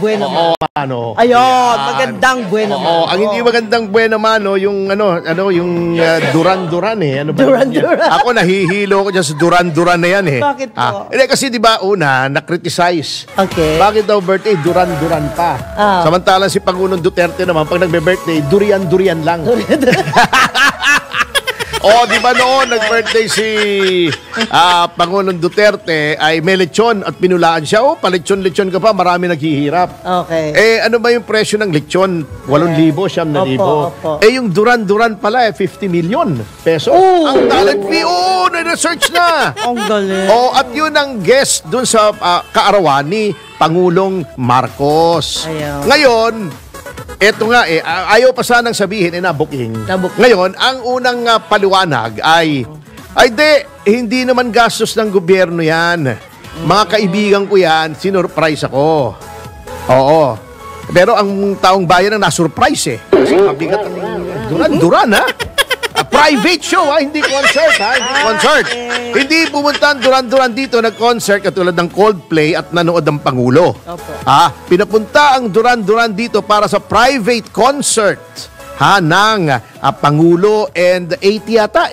Buena Oo, Mano. ano. Ayun, magandang Buena Mano. Oo, ang hindi magandang Buena Mano, yung yung Duran-Duran eh. Ano ba? Duran-Duran. Ako nahihilo ko dyan sa Duran-Duran na yan eh. Bakit po? Hindi, kasi di ba una, na-criticize. Okay. Bakit daw birthday, Duran-Duran pa? Samantalang si Pangulong Duterte naman, pag nagbe-birthday, durian-durian lang. O, di ba noon, nag-birthday si Pangulong Duterte, ay may lechon at pinulaan siya. O, palechon-lechon ka pa, marami naghihirap. Okay. Ano ba yung presyo ng lechon? 8,000, 9,000. Opo. Yung Duran-Duran pala, 50 million pesos. Ang talent fee, na-research na. Ang galing. At yun ang guest dun sa kaarawan ni Pangulong Marcos. Ayaw. Ngayon, eto nga ayaw pa sanang sabihin, nabuking. Ngayon, ang unang paliwanag ay hindi naman gastos ng gobyerno yan. Mga kaibigan ko yan, sinurprise ako. Oo. Pero ang taong bayan ang nasurprise eh. Kasi mabigat ang Duran-Duran ha. Private show hindi concert hindi concert. Hindi pumunta ang Duran-Duran dito, nag-concert katulad ng Coldplay at nanood ng Pangulo. Pinapunta ang Duran-Duran dito para sa private concert ng Pangulo and 80 yata.